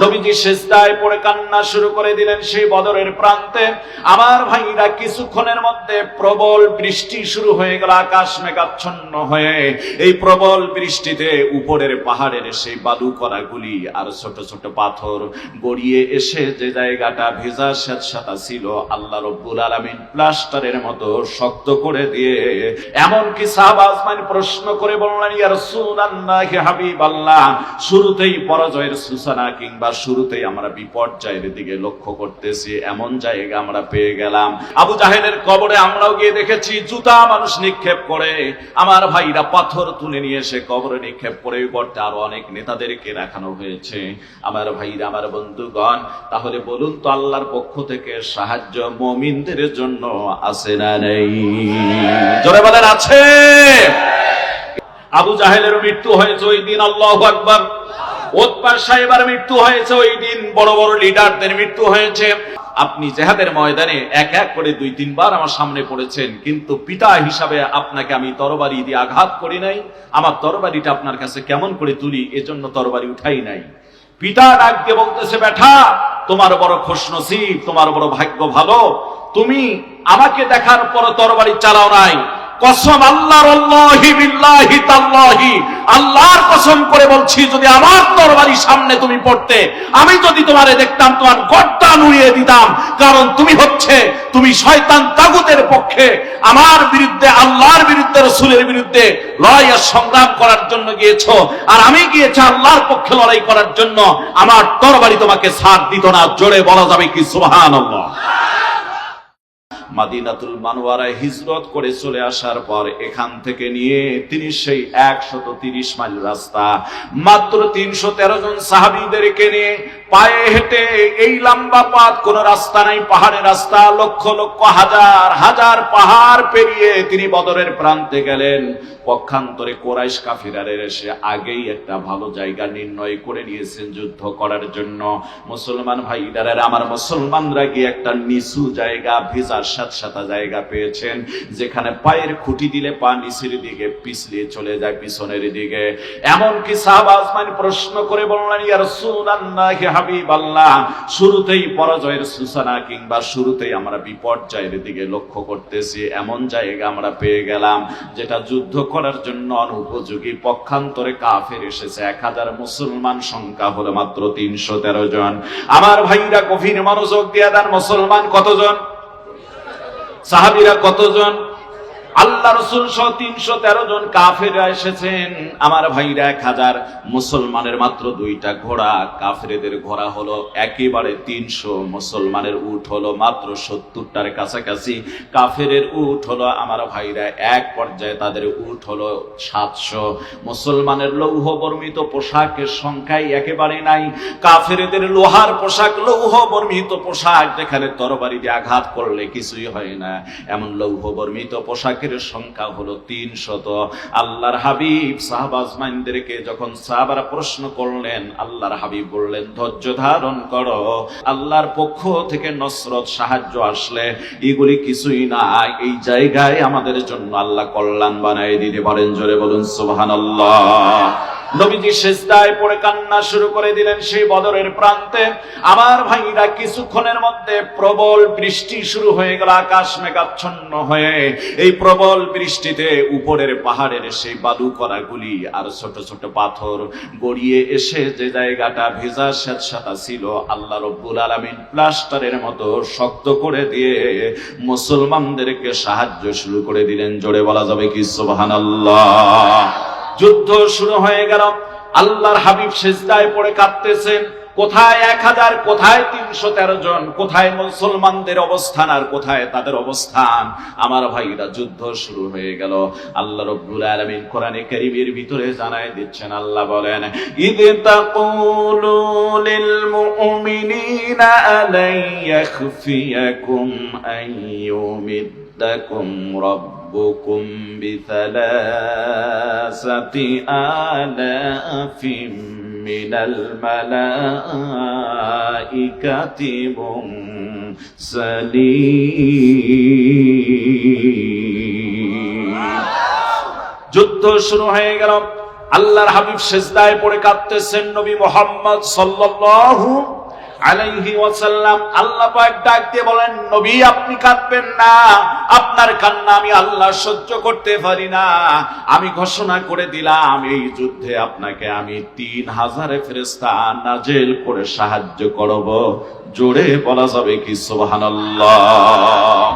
নবীজি সিজদায় পড়ে কান্না শুরু করে দিলেন সেই বদরের প্রান্তে। আমার ভাইরা কিছুক্ষণের মধ্যে প্রবল বৃষ্টি শুরু হয়ে গেল, আকাশ মেঘাচ্ছন্ন হয়ে। এই প্রবল বৃষ্টিতে উপরের পাহাড়ের সেই বালু কণাগুলি আর ছোট ছোট পাথর গড়িয়ে এসে যে জায়গাটা ভেজা স্যাঁতস্যাঁতা ছিল, আল্লাহ রব্বুল আলামিন প্লাস্টারের মতো শক্ত করে দিয়ে, এমনকি সাহাবা আজমাইন প্রশ্ন করে বললেন, ইয়া রাসূলুল্লাহ, হাবিবাল্লাহ, শুরুতেই পরাজয়ের সূচনা কিংবা শুরুতেই আমরা বিপর্যয়ের দিকে লক্ষ্য করতেছি, এমন জায়গা আমরা পেয়ে গেলাম। আবু জাহেলের কবরে আমরাও গিয়ে দেখেছি জুতা মানুষ নিক্ষেপ করে, আমার ভাইরা পাথর তুলে নিয়ে এসে কবরে নিক্ষেপ করে করতে আরো অনেক নেতাদেরকে দেখানো হয়েছে। আমার ভাইরা, আমার বন্ধুগণ, তাহলে বলুন তো আল্লাহর পক্ষ থেকে সাহায্য মুমিনদের জন্য আছে না নেই? জোরে বলেন আছে। আবু জাহেলের মৃত্যু হয়েছে ওই দিন, আল্লাহু আকবার। উতবা সাহেবের মৃত্যু হয়েছে ওই দিন, বড় বড় লিডারদের মৃত্যু হয়েছে। আপনি জিহাদের ময়দানে এক এক করে 2-3 বার আমার সামনে পড়েছেন, কিন্তু পিতা হিসাবে আপনাকে আমি তরবারি দিয়ে আঘাত করি নাই। আমার তরবারিটা আপনার কাছে কেমন করে তুলি, এজন্য তরবারি উঠাই নাই। পিতা ডাক দিয়ে বলতেছে, বেটা, তোমার বড় খুশনসিব, তোমার বড় ভাগ্য ভালো, তুমি আমাকে দেখার পর তরবারি চালাও নাই। কসম আল্লাহর, আল্লাহি বিল্লাহি তাল্লাহি, আল্লাহর কসম করে বলছি, যদি আমার তরবারি সামনে তুমি পড়তে, আমি যদি তোমারে দেখতাম তোমার গর্দান উড়িয়ে দিতাম। কারণ তুমি শয়তান তাগুতের পক্ষে আমার বিরুদ্ধে, আল্লাহর বিরুদ্ধে, রাসূলের বিরুদ্ধে লড়াই আর সংগ্রাম করার জন্য গিয়েছো, আর আমি গিয়েছি আল্লাহর পক্ষে লড়াই করার জন্য। আমার তরবারি তোমাকে ছাড় দিত না। জোরে বলা যাবে কি সুবহানাল্লাহ? মাদিনাতুল মানওয়ারায় হিজরত করে চলে আসার পর এখান থেকে নিয়ে তিনি সেই 130 মাইল রাস্তা মাত্র 313 জন সাহাবীদেরকে নিয়ে পায়ে হেঁটে, এই লম্বা পথ, কোন রাস্তা নাই, পাহাড়ের রাস্তা, লক্ষ লক্ষ হাজার হাজার পাহাড় পেরিয়ে তিনি বদরের প্রান্তে গেলেন। পক্ষান্তরে কুরাইশ কাফিরারা এসে আগেই একটা ভালো জায়গা নির্ণয় করে নিয়েছেন যুদ্ধ করার জন্য। মুসলমান ভাইরা, আমার মুসলমানরা গিয়ে একটা নিচু জায়গা, ভেজা স্যাঁতস্যাঁতা জায়গা পেয়েছেন, যেখানে পায়ের খুঁটি দিলে পা নিচের দিকে পিছলিয়ে চলে যায় পিছনের দিকে। এমনকি সাহাবা আজমাইন প্রশ্ন করে বললেন, ইয়া রাসূলুল্লাহ, হাবিবাল্লাহ, শুরুতেই পরাজয়ের সূচনা কিংবা শুরুতেই আমরা বিপর্যয়ের দিকে লক্ষ্য করতেছি, এমন জায়গা আমরা পেয়ে গেলাম যেটা যুদ্ধ করার জন্য অনুপযোগী। পক্ষান্তরে কাফের এসেছে 1000, মুসলমান সংখ্যা হলো মাত্র 313 জন। আমার ভাইরা গভীর মনোযোগ দিয়ে দেন, মুসলমান কতজন? সাহাবীরা কতজন? আল্লাহ রাসূল সহ 313 জন কাফেররা এসেছেন। আমার ভাইরা 1000, মুসলমানের মাত্র 2টা ঘোড়া, কাফেরদের ঘোড়া হলো একেবারে 300, মুসলমানের উট হলো মাত্র 70টার কাছাকাছি, কাফেরের উট হলো আমার ভাইরা এক পর্যায়ে তাদের উট হলো 700। মুসলমানের লৌহ বর্মিত পোশাকের সংখ্যাই একেবারে নাই, কাফেরদের লোহার পোশাক, লৌহ বর্মিত পোশাক, যেখানে তরবারি দিয়ে আঘাত করলে কিছুই হয় না, এমন লৌহ বর্মিত পোশাক সংখ্যা হলো 300। আল্লাহর হাবিব সাহাবা আজমাইনদেরকে যখন সাহাবারা প্রশ্ন করলেন, আল্লাহর হাবিব বললেন, ধৈর্য ধারণ করো, আল্লাহর পক্ষ থেকে নসরত, সাহায্য আসলে এগুলি কিছুই না, এই জায়গায় আমাদের জন্য আল্লাহ কল্যাণ বানায় দিতে পারেন। জোরে বলুন সুবহানাল্লাহ। নবীজি সিজদায় পড়ে কান্না শুরু করে দিলেন সেই বদরের প্রান্তে। আমার ভাইরা কিছুক্ষণের মধ্যে প্রবল বৃষ্টি শুরু হয়ে গেল, আকাশ মেঘাচ্ছন্ন হয়ে। এই প্রবল বৃষ্টিতে উপরের পাহাড়ের সেই বালু কণাগুলি আর ছোট ছোট পাথর গড়িয়ে এসে যে জায়গাটা ভেজা স্যাঁতস্যাঁতা ছিল, আল্লাহ রব্বুল আলামিন প্লাস্টারের মতো শক্ত করে দিয়ে মুসলমানদেরকে সাহায্য শুরু করে দিলেন। জোরে বলা যাবে কি সুবহানাল্লাহ? যুদ্ধ শুরু হয়ে গেল। আল্লাহর হাবিব সিজদায় পড়ে কাঁদতেছেন। কোথায় 1000, কোথায় 313 জন, কোথায় মুসলমানদের অবস্থান আর কোথায় তাদের অবস্থান? আমার ভাইরা, যুদ্ধ শুরু হয়ে গেল। আল্লাহ রাব্বুল আলামিন কোরআনে কারীমের ভিতরে জানায় দিচ্ছেন, আল্লাহ বলেন, ইদ তাকুলু লিল মুমিনিনা আলাই ইয়াখফিয়াকুম আইয়ুমিদ্দাকুম রাব্বুকুম বিসালাসাতি আলাফিম মিনাল মালাইকাতি মুরসালিন। যুদ্ধ শুরু হয়ে গেল। আল্লাহর হাবিব সিজদায় পড়ে কাঁদতেছেন। নবী মুহাম্মদ সাল্লাল্লাহু আলাইহি ওয়াসাল্লাম আল্লাহ পাক ডাক দিয়ে বলেন, নবী আপনি কাঁদবেন না, আপনার কান্না আমি আল্লাহ সহ্য করতে পারি না। আমি ঘোষণা করে দিলাম এই যুদ্ধে আপনাকে আমি 3000 ফেরেশতা নাজিল করে সাহায্য করব। জোরে বলা যাবে কি সুবহানাল্লাহ?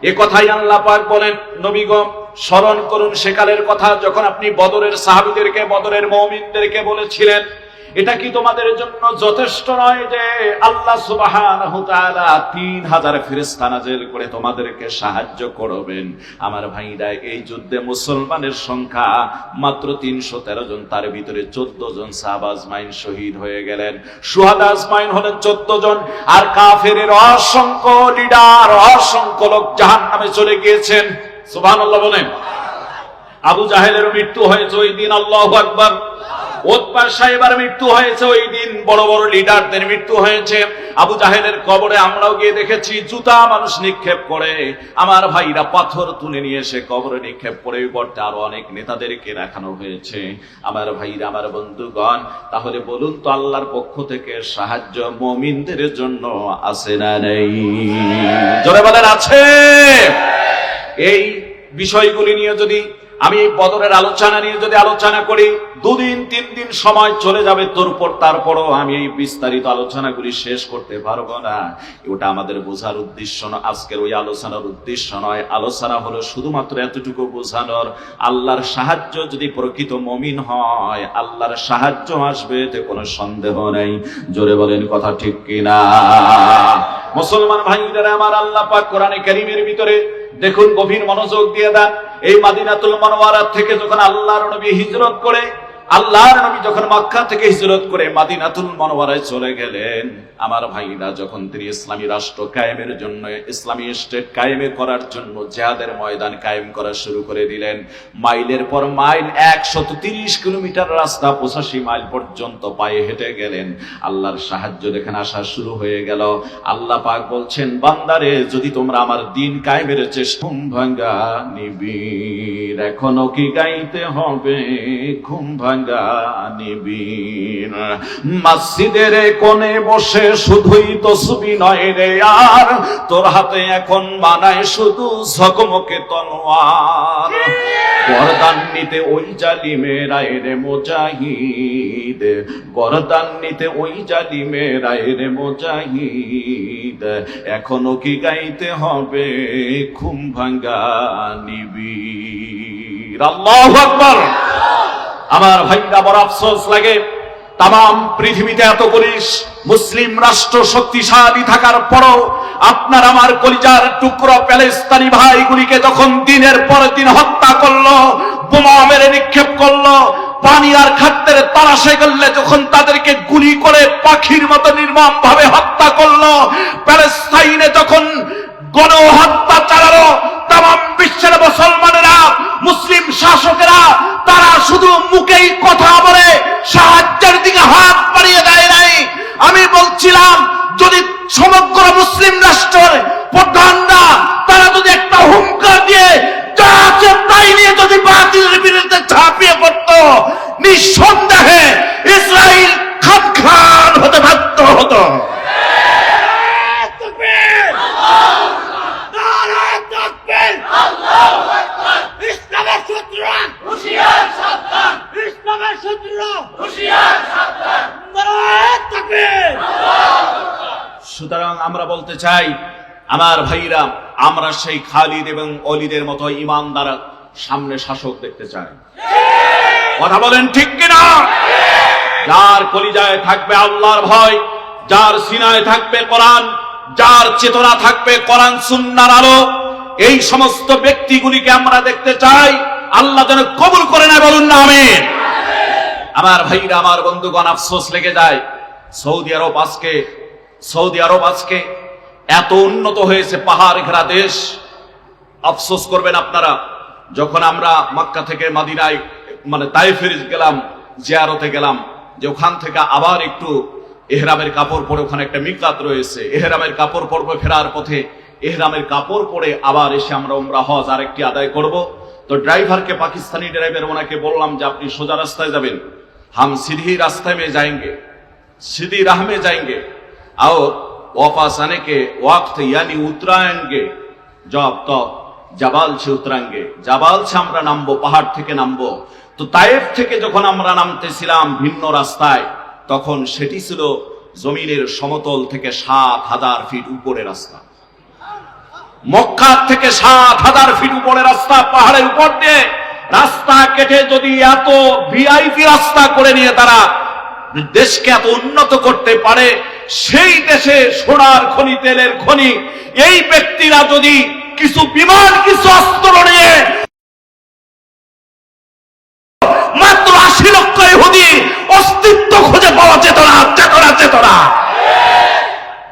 এ কথাই আল্লাহ পাক বলেন, নবী গো স্মরণ করুন সেকালের কথা যখন আপনি বদরের সাহাবীদেরকে, বদরের মুমিনদেরকে বলেছিলেন, এটা কি তোমাদের জন্য যথেষ্ট নয় যে আল্লাহ সুবহানাহু ওয়া তাআলা 3000 ফেরেশতা নাযিল করে তোমাদেরকে সাহায্য করবেন? আমার ভাইরা, এই যুদ্ধে মুসলমানের সংখ্যা মাত্র 313 জন, তার ভিতরে 14 জন সাহাবা আজমাইন শহীদ হয়ে গেলেন। শুহাদা আজমাইন হলেন 14 জন, আর কাফেরের অসংখ্য লিডার, অসংখ্য লোক জাহান্নামে চলে গিয়েছেন। সুবহানাল্লাহ বলেন। আবু জাহেলের মৃত্যু হয়েছে ওই দিন, আল্লাহু আকবার। উতবা সাহেবের মৃত্যু হয়েছে ওই দিন, বড় বড় লিডারদের মৃত্যু হয়েছে। আবু জাহেলের কবরে আমরাও গিয়ে দেখেছি জুতা মানুষ নিক্ষেপ করে, আমার ভাইরা পাথর তুলে নিয়ে এসে কবরে নিক্ষেপ করে। গর্তে আরো অনেক নেতাদেরকে রাখানো হয়েছে। আমার ভাইরা, আমার বন্ধুগণ, তাহলে বলুন তো আল্লাহর পক্ষ থেকে সাহায্য মুমিনদের জন্য আছে না নেই? জোরে বলেন আছে। এই বিষয়গুলি নিয়ে যদি আমি এই বদরের আলোচনা নিয়ে যদি আলোচনা করি, 2 দিন 3 দিন সময় চলে যাবে তোরপর, তারপরও আমি এই বিস্তারিত আলোচনাগুলি শেষ করতে পারবো না। ওটা আমাদের বোঝার উদ্দেশ্য না, আজকের ওই আলোচনার উদ্দেশ্য নয়। আলোচনা হলো শুধুমাত্র এতটুকু বোঝানোর, আল্লাহর সাহায্য যদি প্রকৃত মুমিন হয়, আল্লাহর সাহায্য আসবে, এতে কোনো সন্দেহ নেই। জোরে বলেন কথা ঠিক কিনা? মুসলমান ভাইরা আমার, আল্লাহ পাক কোরআনে কারীমের ভিতরে দেখুন, গভীর মনোযোগ দিয়ে দেন। এই মদিনাতুল মুনাওয়ারা থেকে যখন আল্লাহর নবী হিজরত করে, আল্লাহর নবী যখন মক্কা থেকে হিজরত করে মদিনাতুল মুনাওয়ারায় চলে গেলেন, আমার ভাইরা, যখন তিনি ইসলামী রাষ্ট্র কায়েমের জন্য, ইসলামী স্টেট কায়েমে করার জন্য জিহাদের ময়দান কায়েম করা শুরু করে দিলেন। মাইলের পর মাইল, 130 কিলোমিটার রাস্তা, 85 মাইল পর্যন্ত পায়ে হেঁটে গেলেন। আল্লাহর সাহায্য দেখেন আসা শুরু হয়ে গেল। আল্লাহ পাক বলছেন, বান্দারে, যদি তোমরা আমার দিন কায়েমের চেষ্টা, ঘুম ভাঙ্গা নিবিড়, এখনো কি গাইতে হবে ঘুম ভাঙ্গা নিবিড়, মসজিদের কোণে বসে শুধুই তসবিহ নয় রে আর, তোর হাতে এখন মানায় শুধু ঝকমকে তলোয়ার, গর্দান নিতে ওই জালিমেরা রে মুজাহিদ, গর্দান নিতে ওই জালিমেরা রে মুজাহিদ, এখনো কি গাইতে হবে ঘুম ভাঙ্গা নিবিড়। আল্লাহু আকবার। আমার ভাইরা, বড় আফসোস লাগে, তাম পৃথিবীতে এত পুলিশ মুসলিম রাষ্ট্র শক্তিশালী থাকার পরও আপনার আমার কলিজার টুকরো প্যালেস্তানি ভাইগুলিকে যখন দিনের পর দিন হত্যা করলো, বোমা মেরে নিক্ষেপ করলো, পানি আর খাদ্যের তালাশে করলে যখন তাদেরকে গুলি করে পাখির মতো নির্মম ভাবে হত্যা করলো, প্যালেস্তাইনে যখন গণহত্যা চালালো, তাম বিশ্বের মুসলমানেরা, মুসলিম শাসকেরা, তারা শুধু মুখেই কথা বলে সাহায্যের দিকে হাত বাড়িয়ে দেয় নাই। আমি বলছিলাম, যদি সমগ্র মুসলিম রাষ্ট্রের প্রধানরা তারা যদি একটা হুঙ্কার দিয়ে যা আছে তাই নিয়ে যদি বাতিলের বিরুদ্ধে ঝাঁপিয়ে পড়ত, নিঃসন্দেহে ইসরায়েল খান হতে বাধ্য হতো। সুতরাং আমরা বলতে চাই, আমার ভাইরা, আমরা সেই খালিদ এবং অলিদের মতো ইমানদার সামনে শাসক দেখতে চাই। কথা বলেন ঠিক কিনা? যার কলিজায় থাকবে আল্লাহর ভয়, যার সিনায় থাকবে কোরআন, যার চেতনা থাকবে কোরআন সুন্নাহর আলো, এই সমস্ত ব্যক্তিগুলিকে আমরা দেখতে চাই। আল্লাহ যেন কবুল করে নেয়, বলুন না আমিন। আমার ভাইরা, আমার বন্ধুগণ, আফসোস লেগে যায়, সৌদি আরব আজকে এত উন্নত হয়েছে, পাহাড় ঘেরা দেশ। আফসোস করবেন আপনারা, যখন আমরা মক্কা থেকে মদিনায় তায়েফে গেলাম, জিয়ারতে গেলাম, যে ওখান থেকে আবার একটু ইহরামের কাপড় পরে, ওখানে একটা মিকাত রয়েছে, ইহরামের কাপড় পরবো, ফেরার পথে ইহরামের কাপড় পরে আবার এসে আমরা উমরা হজ আরেকটি আদায় করব। তো ড্রাইভারকে, পাকিস্তানি ড্রাইভার, ওনাকে বললাম যে আপনি সোজা রাস্তায় যাবেন, হাম सीधी रास्ते में जाएंगे, सीधी राह में जाएंगे और वापस आने के वक्त यानी उतराएंगे जब तो জাবাল से उतराएंगे, জাবাল से আমরা নামবো, পাহাড় থেকে নামবো। তো তায়েফ থেকে যখন আমরা নামতেছিলাম ভিন্ন রাস্তায়, তখন সেটি ছিল জমিনের সমতল থেকে ৭,০০০ ফিট উপরে রাস্তা। মক্কা থেকে ৭,০০০ ফিট উপরে রাস্তা, পাহাড়ের উপর দিয়ে রাস্তা কেটে যদি এত ভিআইপি রাস্তা করে নিয়ে তারা দেশকে এত উন্নত করতে পারে, সেই দেশে সোনার খনি, তেলের খনি, এই ব্যক্তিরা যদি কিছু বিমান, কিছু অস্ত্র নিয়ে মাত্র ৮০ লক্ষ ইহুদি অস্তিত্ব খুঁজে পাওয়া যেত না, যেত না।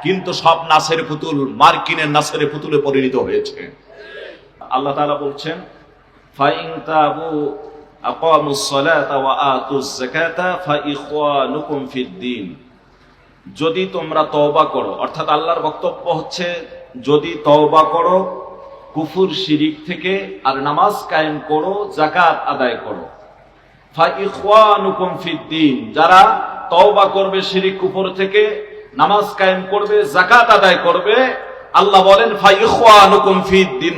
কিন্তু সব নাসের পুতুল, মার্কিনের নাসের পুতুলে পরিণত হয়েছে। আল্লাহ তাআলা বলছেন, ফাইন তাবু আকামুস সালাতা ওয়া আতুজ যাকাতা ফাইখওয়ানুকুম ফিদ্দিন। যদি তোমরা তওবা করো, অর্থাৎ আল্লাহর বক্তব্য হচ্ছে যদি তওবা করো কুফর শিরিক থেকে, আর নামাজ কায়েম করো, যাকাত আদায় করো, ফাইখওয়ানুকুম ফিদ্দিন, যারা তওবা করবে শিরিক কুফর থেকে, নামাজ কায়েম করবে, যাকাত আদায় করবে, আল্লাহ বলেন ফাইখওয়ানুকুম ফিদ্দিন,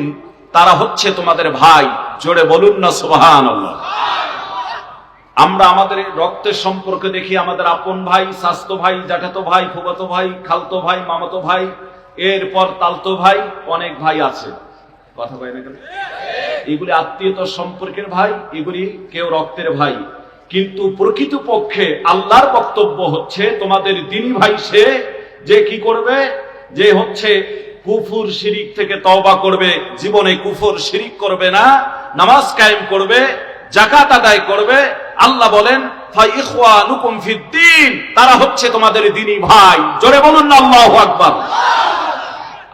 তারা হচ্ছে তোমাদের ভাই। জোরে বলুন না সুবহানাল্লাহ। আমরা আমাদের রক্তের সম্পর্ক দেখি, আমাদের আপন ভাই, চাচতো ভাই, জ্যাঠাতো ভাই, ফুফাতো ভাই, খালতো ভাই, মামাতো ভাই, এরপর তালতো ভাই, অনেক ভাই আছে, কথা কয় না কেন? এগুলি আত্মীয়তার সম্পর্কের ভাই, এগুলি কেউ রক্তের ভাই। কিন্তু প্রকৃত পক্ষে আল্লাহর বক্তব্য হচ্ছে তোমাদের দ্বীনি ভাই সে যে কি করবে, যে হচ্ছে কুফর শিরিক থেকে তওবা করবে, জীবনে কুফর শিরিক করবে না, নামাজ কায়েম করবে, যাকাত আদায় করবে। আল্লাহ বলেন ফাইখওয়ানুকুম ফিদ্দিন, তারা হচ্ছে তোমাদের দ্বীনি ভাই। জোরে বলুন না আল্লাহু আকবার।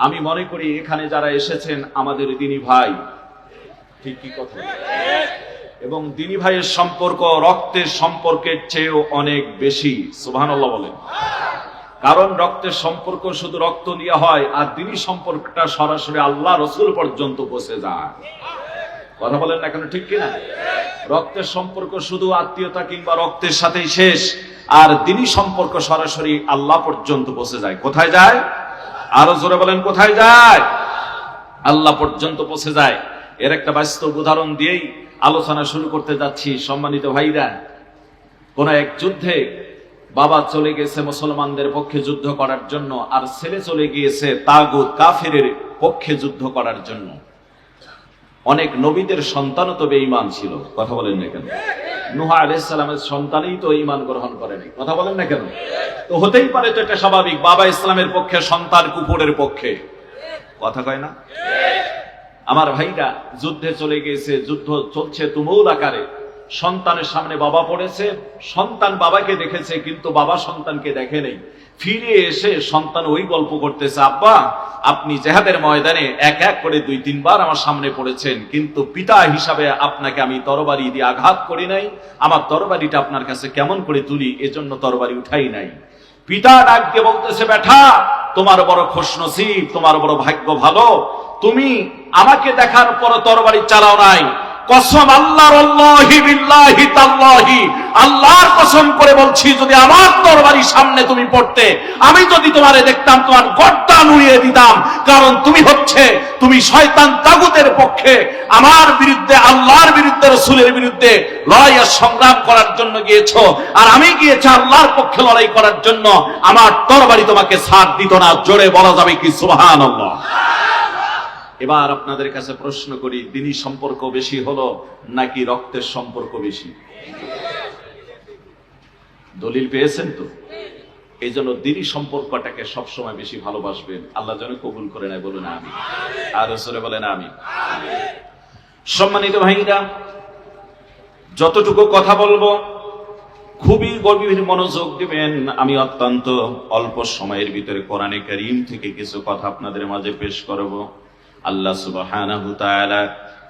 আমি মনে করি এখানে যারা এসেছেন আমাদের দ্বীনি ভাই, ঠিক কি কথা? এবং দ্বীনি ভাইয়ের সম্পর্ক রক্তের সম্পর্কের চেয়েও অনেক বেশি। সুবহানাল্লাহ বলেন। কারণ রক্তের সম্পর্ক শুধু রক্ত নিয়ে হয়, আর দ্বীনি সম্পর্কটা সরাসরি আল্লাহ রসুল পর্যন্ত পৌঁছে যায়। কথা বলেন না কেন, ঠিক কিনা? রক্তের সম্পর্ক শুধু আত্মীয়তা কিংবা রক্তের সাথেই শেষ, আর দ্বীনি সম্পর্ক সরাসরি আল্লাহ পর্যন্ত পৌঁছে যায়। কোথায় যায়? আরো জোরে বলেন, কোথায় যায়? আল্লাহ পর্যন্ত পৌঁছে যায়। এর একটা বাস্তব উদাহরণ দিয়েই আলোচনা শুরু করতে যাচ্ছি। সম্মানিত ভাইরা, কোন এক যুদ্ধে বাবা চলে গেছে মুসলমানদের পক্ষে যুদ্ধ করার জন্য, আর ছেলে চলে গিয়েছে তাগুত কাফিরের পক্ষে যুদ্ধ করার জন্য। অনেক নবীদের সন্তানও তো বেঈমান ছিল, কথা বলেন না কেন? নূহ আলাইহিস সালামের সন্তানই তো ঈমান গ্রহণ করেনি, কথা বলেন না কেন? তো হতেই পারে তো এটা স্বাভাবিক, বাবা ইসলামের পক্ষে, সন্তান কুফরের পক্ষে, কথা কয় না? আমার ভাইরা যুদ্ধে চলে গিয়েছে, যুদ্ধ চলছে তুমুল আকারে, সন্তানের সামনে বাবা পড়েছে, সন্তান বাবাকে দেখেছে কিন্তু বাবা সন্তানকে দেখে নেই। ফিরে এসে সন্তান ওই গল্প করতেছে, আব্বা আপনি জিহাদের ময়দানে এক এক করে ২-৩ বার আমার সামনে পড়েছেন, কিন্তু পিতা হিসাবে আপনাকে আমি তরবারি দিয়ে আঘাত করি নাই, আমার তরবারিটা আপনার কাছে কেমন করে তুলি, এজন্য তরবারি উঠাই নাই। পিতা ডাক দিয়ে বলতেছে, বেটা তোমার বড় খুশনসিব, তোমার বড় ভাগ্য ভালো, তুমি আমাকে দেখার পর তরবারি চালাও নাই। কসম আল্লাহর, আল্লাহি বিল্লাহি তাল্লাহি, আল্লাহর কসম করে বলছি, যদি আমার তরবারি সামনে তুমি পড়তে, আমি যদি তোমারে দেখতাম তোমার গর্দান উড়িয়ে দিতাম। কারণ তুমি শয়তান তাগুতের পক্ষে, আমার বিরুদ্ধে, আল্লাহর বিরুদ্ধে, রাসূলের বিরুদ্ধে লড়াই আর সংগ্রাম করার জন্য গিয়েছো, আর আমি গিয়েছি আল্লাহর পক্ষে লড়াই করার জন্য। আমার তরবারি তোমাকে ছাড় দিত না। জোরে বলা যাবে কি সুবহানাল্লাহ? এবার আপনাদের কাছে প্রশ্ন করি, দ্বীনি সম্পর্ক বেশি হলো নাকি রক্তের সম্পর্ক বেশি? দলিল পেয়েছেন তো? এই জন্য দ্বীনি সম্পর্কটাকে সবসময় বেশি ভালোবাসবেন। আল্লাহ যেন কবুল করে নেয়, বলুন আমিন। আর রাসূলে বলেন আমিন। সম্মানিত ভাইরা, যতটুকু কথা বলবো খুবই গভীর মনোযোগ দিবেন। আমি অত্যন্ত অল্প সময়ের ভিতরে কোরআনে কারীম থেকে কিছু কথা আপনাদের মাঝে পেশ করব। আল্লাহ সুবহানাহু তাআলা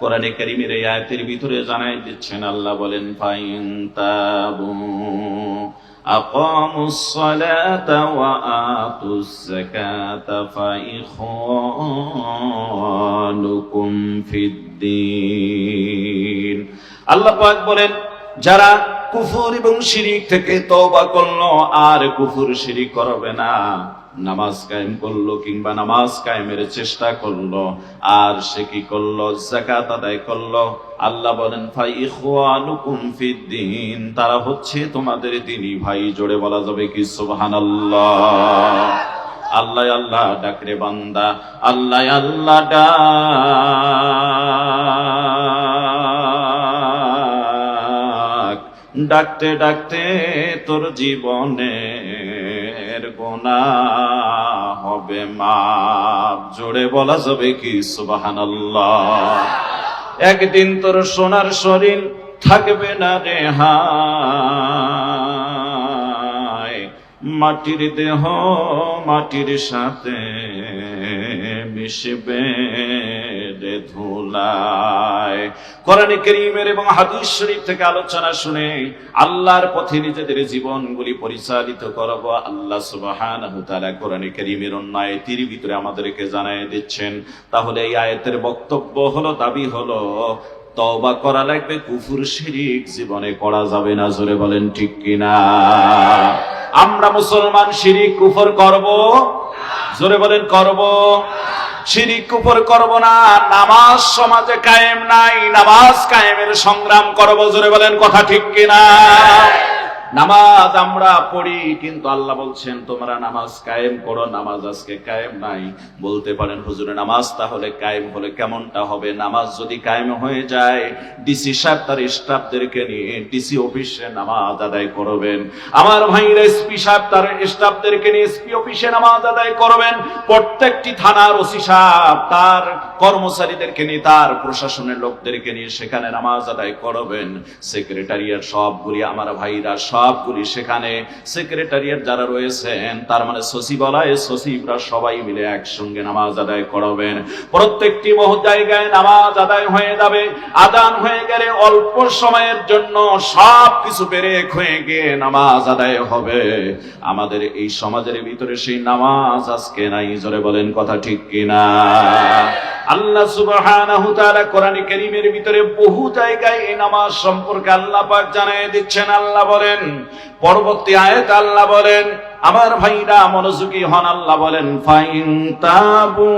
কোরআনে কারীমের এই আয়াতের ভিতরে জানাই দিচ্ছেন, আল্লাহ বলেন ফাইন তাবু أقاموا الصلاة وآتوا الزكاة فإخوانكم في الدين আল্লাহ পাক বলেন যারা কুফর এবং শিরিক থেকে তওবা করলো আর কুফর শিরিক করবে না, নামাজ কায়েম করলো কিংবা নামাজ কায়েমের চেষ্টা করলো, আর সে কি করলো, যাকাত আদায় করলো, আল্লাহ বলেন ফাইখওয়ানুকুম ফিদ্দিন, তারা হচ্ছে তোমাদের দ্বীনি ভাই। জোরে বলা যাবে কি সুবহানাল্লাহ। আল্লাহ আল্লাহ ডাকরে বান্দা, আল্লাহ আল্লাহ ডাক, ডাকতে ডাকতে তোর জীবনের গুনাহ হবে মাফ। জোরে বলা যাবে কি সুবহানাল্লাহ। একদিন তোর সোনার শরীর থাকবে না রে হায়, মাটির দেহ মাটির সাথে মিশবে রে ধুলায়। কোরআনে কারীমের এবং হাদিস শরীফ থেকে আলোচনা শুনে আল্লাহর পথে নিজেদের জীবনগুলি পরিচালিত করব। আল্লাহ সুবহানাহু ওয়া তাআলা কোরআনে কারীমের অন্য আয়াতের ভিতরে আমাদেরকে জানায় দিচ্ছেন। তাহলে এই আয়াতের বক্তব্য হলো, দাবি হলো, তওবা করা লাগবে, কুফর শিরিক জীবনে করা যাবে না। জোরে বলেন ঠিক কিনা? আমরা মুসলমান শিরিক কুফর করব? জোরে বলেন করব? শিরিক কুফর করব না। নামাজ সমাজে কায়েম নাই, নামাজ কায়েমের সংগ্রাম করব। জোরে বলেন কথা ঠিক কিনা? নামাজ আমরা পড়ি, কিন্তু আল্লাহ বলছেন তোমরা নামাজ কায়েম করো। নামাজ আজকে কায়েম নাই। বলতে পারেন হুজুরে নামাজ তাহলে কায়েম হলে কেমনটা হবে? নামাজ যদি কায়েম হয়ে যায়, ডিসি সাহেব তার স্টাফদেরকে নিয়ে ডিসি অফিসে নামাজ আদায় করবেন। আমার ভাইরা এসপি সাহেব তার স্টাফদেরকে নিয়ে এসপি অফিসে নামাজ আদায় করবেন। প্রত্যেকটি থানার ওসি সাহেব তার কর্মচারীদেরকে নিয়ে, তার প্রশাসনের লোকদেরকে নিয়ে সেখানে নামাজ আদায় করবেন। সেক্রেটারিয়েট সবগুলি আমার ভাইরা সবগুলি সেখানে, সেক্রেটারিয়েট যারা রয়েছেন তার মানে সচিবালয়ে সচিবরা সবাই মিলে একসঙ্গে নামাজ আদায় করবেন। প্রত্যেকটি জায়গায় নামাজ আদায় হয়ে যাবে। আদান হয়ে গেলে অল্প সময়ের জন্য সবকিছু ব্রেক হয়ে গিয়ে নামাজ আদায় হবে। আমাদের এই সমাজের ভিতরে সেই নামাজ আজকে নাই। জোরে বলেন কথা ঠিক কিনা? আল্লাহ সুবহানাহু ওয়া তাআলা কোরআনে কারীমের ভিতরে বহু জায়গায় এই নামাজ সম্পর্কে আল্লাহ পাক জানিয়ে দিচ্ছেন। আল্লাহ বলেন, পরবর্তী আয়াতে আল্লাহ বলেন, আমার ভাইরা মনোযোগী হন, আল্লাহ বলেন ফাইন তাবু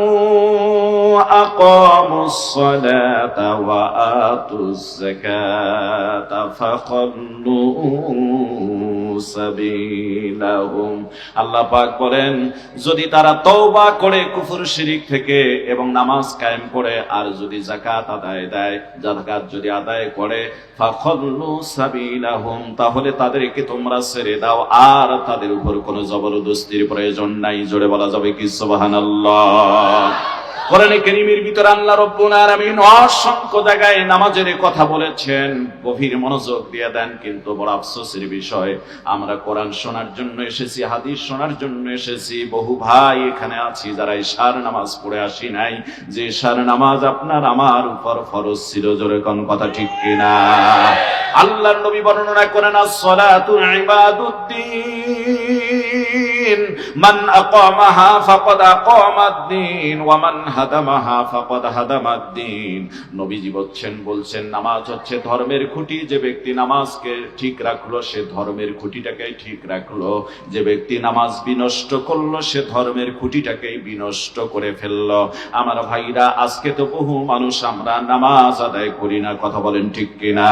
আকামুস সালাতা ওয়া আতুজ যাকাতা ফাখাল্লু সাবিলাহুম। আল্লাহ পাক বলেন যদি তারা তওবা করে কুফর শিরিক থেকে এবং নামাজ কায়েম করে, আর যদি যাকাত আদায় দেয়, যাকাত যদি আদায় করে, ফাখাল্লু সাবিলাহুম, তাহলে তাদেরকে তোমরা ছেড়ে দাও, আর তাদের উপর কোনো জবরদস্তির প্রয়োজন নাই। জোরে বলা যাবে কি সুবহানাল্লাহ। কোরআনে কারীমের ভিতরে আল্লাহ রাব্বুল আলামিন অসংখ্য জায়গায় নামাজের কথা বলেছেন। গভীর মনোযোগ দিয়ে দেন। কিন্তু বড় আফসোসের বিষয়, আমরা কোরআন শোনার জন্য এসেছি, হাদিস শোনার জন্য এসেছি, বহু ভাই এখানে আছি যারা ইশার নামাজ পড়ে আসি নাই, যে ইশার নামাজ আপনার আমার উপর ফরজ ছিল। জোরে কোন কথা ঠিক কিনা? আল্লাহর নবী বর্ণনা করেন, as-salatu ibaduddin, মান আকামাহা ফাকাদ আকামাদ-দ্বীন ওয়া মান হাদামাহা ফাকাদ হাদামাদ-দ্বীন। নবীজি বলছেন নামাজ হচ্ছে ধর্মের খুঁটি। যে ব্যক্তি নামাজকে ঠিক রাখলো সে ধর্মের খুঁটিটাকে ঠিক রাখলো। যে ব্যক্তি নামাজ বিনষ্ট করলো সে ধর্মের খুঁটিটাকেই বিনষ্ট করে ফেললো। আমার ভাইরা, আজকে তো বহু মানুষ আমরা নামাজ আদায় করি না। কথা বলেন ঠিক কিনা?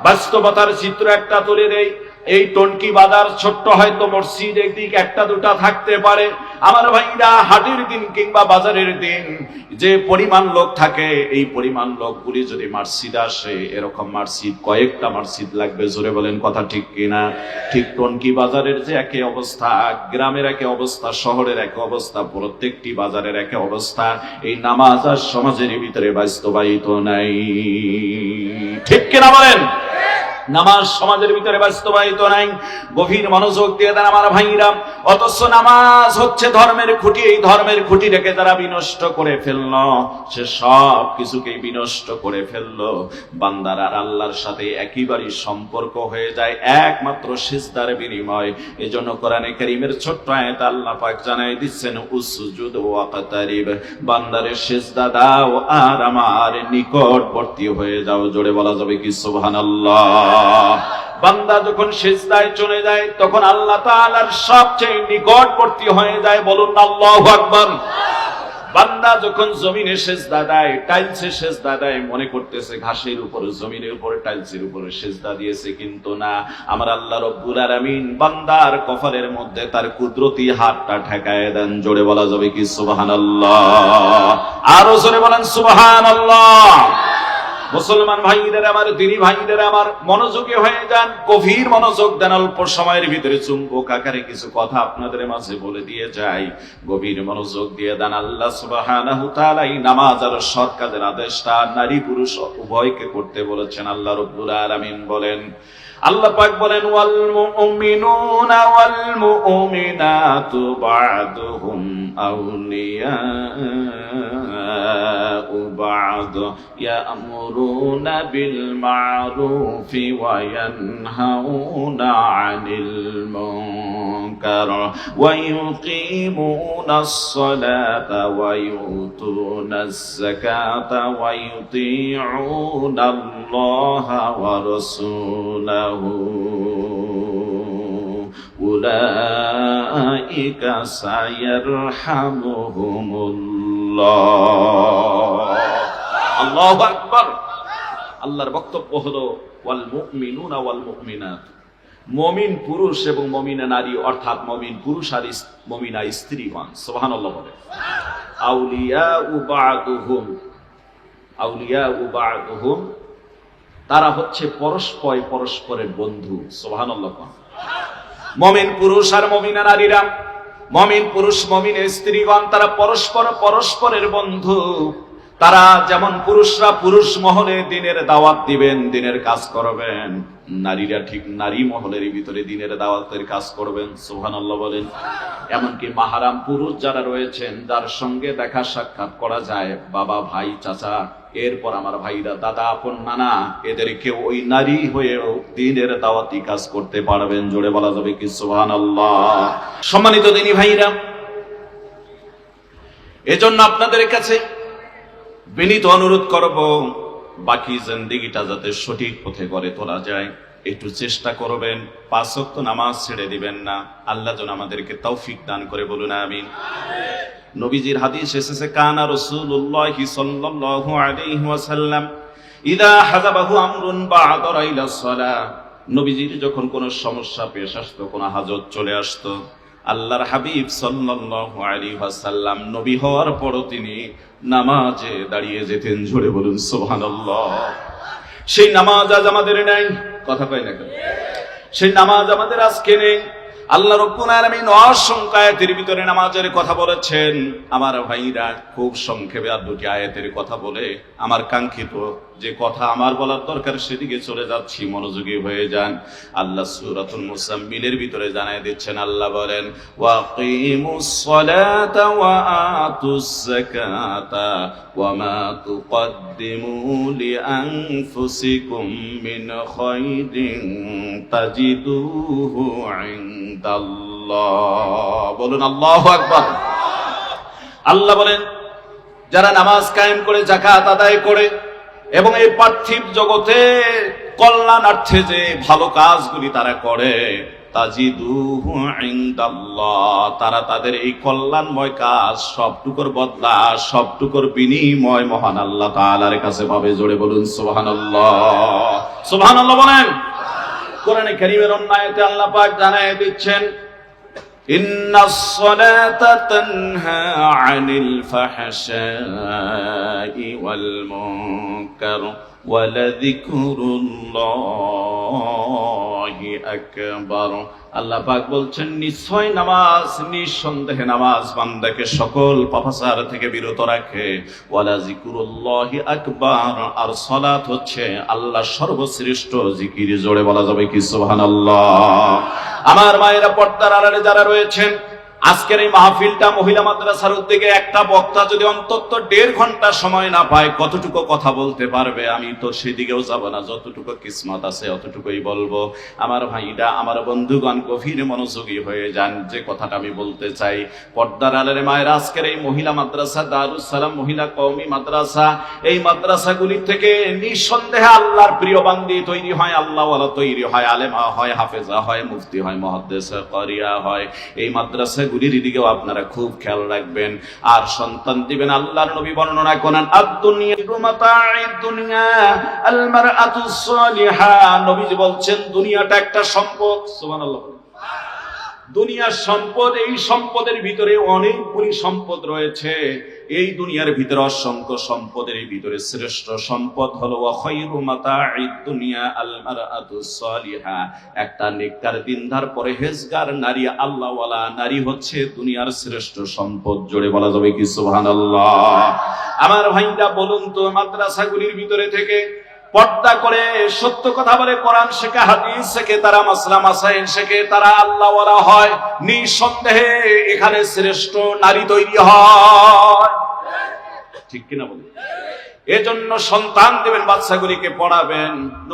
বাস্তবতার চিত্র একটা তুলে দেই। এই টনকি বাজার ছোট্ট হয়তো মসজিদ একদিক একটা দুটা থাকতে পারে। আমার ভাইরা, হাটের দিন কিংবা বাজারের দিন যে পরিমাণ লোক থাকে, এই পরিমাণ লোকগুলি যদি মসজিদ আসে, এরকম মসজিদ কয়েকটা মসজিদ লাগবে। জোরে বলেন কথা ঠিক কিনা? ঠিক টনকি বাজারের যে একই অবস্থা, গ্রামের একই অবস্থা, শহরের একই অবস্থা, প্রত্যেকটি বাজারের একই অবস্থা, এই নামাজ আর সমাজের ভিতরে বাস্তবায়িত নাই। ঠিক কিনা বলেন? নামাজ সমাজের ভিতরে বাস্তবায়িত নাই। গভীর মনোযোগ দিয়ে দেন আমার ভাইরা। অথচ নামাজ হচ্ছে ধর্মের খুঁটি। এই ধর্মের খুঁটিটাকে যারা বিনষ্ট করে ফেলল, সে সব কিছুকেই বিনষ্ট করে ফেলল। বান্দার আর আল্লাহর সাথে একেবারেই সম্পর্ক হয়ে যায় একমাত্র সিজদার বিনিময়। এজন্য কোরআনে কারীমের ছোট্ট আয়াতে আল্লাহ পাক জানাই দিচ্ছেন, উসজুদ ওয়াকতারিব, বান্দারে সিজদা দাও আর আমার নিকটবর্তী হয়ে যাও। জোরে বলা যাবে কি সুবহানাল্লাহ। বান্দা যখন সিজদায় চলে যায় তখন আল্লাহ তাআলার সবচেয়ে নিকটবর্তী হয়ে যায়। বলুন আল্লাহু আকবার। বান্দা যখন জমিনে সিজদা দেয়, টাইলসে সিজদা দেয়, মনে করতেছে ঘাসের উপর, জমিনের উপর, টাইলসের উপরে সিজদা দিয়েছে, কিন্তু না, আমার আল্লাহ রব্বুল আলামিন বান্দার কপালের মধ্যে তার কুদরতি হাতটা ঠেকায় দেন। জোরে বলা যাবে কি সুবহানাল্লাহ। আরো জোরে বলেন সুবহানাল্লাহ। মুসলমান ভাইদের আমার, দিনী ভাইদের আমার, মনোযোগী হয়ে যান, গভীর মনোযোগ দেন। অল্প সময়ের ভিতরে চুম্বক আকারে কিছু কথা আপনাদের মাঝে বলে দিয়ে যাই, গভীর মনোযোগ দিয়ে দেন। আল্লাহ সুবহানাহু তাআলা এই নামাজ আর সৎ কাজের আদেশটা নারী পুরুষ উভয়কে করতে বলেছেন। আল্লাহ রাব্বুল আলামিন বলেন, আল্লাহ পাক বলেন, ওয়াল মুমিনুনা ওয়াল মুমিনাতু বা'দুহুম আউলিয়াউ বা'দ ইয়া'মুরুনা বিল মা'রুফি ওয়া ইয়ানহাউনা 'আনিল মুনকার ওয়া ইউকিমুনাস সালাতা ওয়া ইউতুনাজ যাকাতা ওয়া ইউতিউনাল্লাহা ওয়া রাসূলাহু উলাইকা সায়ারহামুহুমুল্লাহ। আল্লাহু আকবার। আল্লাহর বক্তব্য হলো, ওয়াল মুমিনুনা ওয়াল মুমিনাত, মুমিন পুরুষ এবং মুমিনা নারী, অর্থাৎ মুমিন পুরুষ আর মুমিনা স্ত্রীগণ। সুবহানাল্লাহ বলে। আউলিয়াউ বা'দুহুম, আউলিয়াউ বা'দুহুম, তারা হচ্ছে পরস্পরের বন্ধু। সুবহানাল্লাহ। মুমিন পুরুষ আর মুমিনা নারীরা, মুমিন পুরুষ মুমিন স্ত্রীগণ, তারা পরস্পরের বন্ধু। তারা যেমন পুরুষরা পুরুষ মহলে দিনের দাওয়াত দিবেন, দিনের কাজ করবেন, নারীরা ঠিক নারী মহলের ভিতরে দিনের দাওয়াতের কাজ করবেন। সুবহানাল্লাহ বলেন। এমনকি মাহারাম পুরুষ যারা রয়েছেন, যার সঙ্গে দেখা সাক্ষাৎ করা যায়, বাবা, ভাই, চাচা, এরপর আমার ভাইরা, দাদা, আপন, নানা, এদেরকেও ওই নারী হয়েও দিনের দাওয়াতি কাজ করতে পারবেন। জোরে বলা যাবে কি সুবহানাল্লাহ। সম্মানিত দিনী ভাইরা, এজন্য আপনাদের কাছে বিনীত অনুরোধ করব, বাকি জিন্দেগিটা যাতে সঠিক পথে গড়ে তোলা যায়, একটু চেষ্টা করবেন। 5 ওয়াক্ত নামাজ ছেড়ে দিবেন না। আল্লাহ যেন আমাদেরকে তৌফিক দান করে। বলুন আমিন। নবীজির হাদিস এসেছে, কানা রাসূলুল্লাহ সাল্লাল্লাহু আলাইহি ওয়াসাল্লাম ইযা হাযাবাহু আমরুন বা'দা ইলাস সালাহ, নবীজির যখন কোনো সমস্যা পেশ আসতো, কোনো হাজত চলে আসতো, আল্লাহর হাবিব সাল্লাল্লাহু আলাইহি ওয়াসাল্লাম নবী হওয়ার পরও তিনি নামাজে দাঁড়িয়ে যেতেন। জোরে বলুন সুবহানাল্লাহ। সেই নামাজ আজ আমাদের নেই। কথা কয় না কেন? সেই নামাজ আমাদের আজকে নেই। আল্লাহ রাব্বুল আলামিন অসংখ্য আয়াতের ভিতরে নামাজের কথা বলেছেন। আমার ভাইরা, খুব সংক্ষেপে আর দুটি আয়াতের কথা বলে আমার কাঙ্ক্ষিত যে কথা আমার বলার দরকার সেদিকে চলে যাচ্ছি। মনোযোগী হয়ে যান। আল্লাহ সূরাতুল মুসাম্মিলের ভিতরে জানায় দিচ্ছেন, আল্লাহ বলেন, ওয়াকিমুস সালাতা ওয়া আতুস যাকাতা ওয়া মা তুকদ্দিমু লিআনফুসিকুম মিন খায়রিন তাজিদুহু ইনদাল্লাহ। বলুন আল্লাহু আকবার। আল্লাহ বলেন, যারা নামাজ কায়েম করে, যাকাত আদায় করে এবং এই পার্থিব জগতে কল্যাণার্থে যে ভালো কাজগুলি তারা করে, তাজিদুহু ইনদাল্লাহ, তারা তাদের এই কল্যাণময় কাজ সবটুকুর বদলা, সবটুকুর বিনিময় মহান আল্লাহ তাআলার কাছে পাবে। জোরে বলুন সুবহানাল্লাহ। সুবহানাল্লাহ বলেন। কোরআনে কারীমের অন্য আয়াতে আল্লাহ পাক জানায় দিচ্ছেন, ইন্নাস সালাতা তানহা আনিল ফাহশাই ওয়াল মুনকার ওয়া লাযিকরুল্লাহি আকবার। আল্লাহ পাক বলছেন নিশ্চয় নামাজ, নিঃসন্দেহে নামাজ বান্দাকে সকল পাপাচার থেকে বিরত রাখে। ওয়ালা যিকরুল্লাহি আকবার, আর সালাত হচ্ছে আল্লাহর সর্বশ্রেষ্ঠ জিকির। জোরে বলা যাবে কি সুবহানাল্লাহ। আমার মায়েরা, পর্দার আড়ালে যারা রয়েছেন, আজকের এই মাহফিলটা মহিলা মাদ্রাসার উদ্যোগে একটা বক্তা যদি অন্তত 1.5 ঘন্টা সময় না পায়, কতটুকু কথা বলতে পারবে? আমি তো সেদিকেও যাব না, যতটুকু কিসমত আছে অতটুকুই বলবো। আমার ভাইরা, আমার বন্ধুগণ, গভীর মনোযোগী হয়ে যান, যে কথাটা আমি বলতে চাই। পর্দার আড়ালে মায়েরা, আজকের এই মহিলা মাদ্রাসা দারুস সালাম মহিলা কওমি মাদ্রাসা, এই মাদ্রাসাগুলি থেকে নিঃসন্দেহে আল্লাহর প্রিয় বান্দি তৈরি হয়, আল্লাহওয়ালা তৈরি হয়, আলেমা হয়, হাফেজা হয়, মুফতি হয়, মুহাদ্দিস কারিয়া হয়। এই মাদ্রাসা গুলির দিকেও আপনারা খুব খেয়াল রাখবেন। আর সন্তান দিবেন। আল্লাহর নবী বর্ণনা করেন, আদ-দুনিয়া মাতাঈদ দুনিয়া আল মারআতুস সালিহা। নবীজি বলছেন দুনিয়াটা একটা সম্পদ। সুবহানাল্লাহ। দুনিয়ার সম্পদ, এই সম্পদের ভিতরে অনেকগুলি সম্পদ রয়েছে। এই দুনিয়ার ভিতরে অসংখ্য সম্পদের ভিতরে শ্রেষ্ঠ সম্পদ হলো ওয়া খায়রু মাতাঈদ দুনিয়া আল মারআতুস সালিহা। একটা নেককার, দিনদার, পরহেজগার নারী, আল্লাহওয়ালা নারী হচ্ছে দুনিয়ার শ্রেষ্ঠ সম্পদ। জোরে বলা যাবে কি সুবহানাল্লাহ। আমার ভাইরা, বলুন তো, মাদ্রাসাগুলির ভিতরে থেকে পর্দা করে সত্য কথা বলে, কোরআন শেখে, হাদিস শেখে, তারা মাসলা মাসাইল শেখে, তারা আল্লাহওয়ালা হয়, নিঃসন্দেহে এখানে শ্রেষ্ঠ নারী তৈরি হয়। ঠিক কিনা বলি? এজন্য সন্তান দেবেন, বাচ্চাগুলিকে পড়াবেন।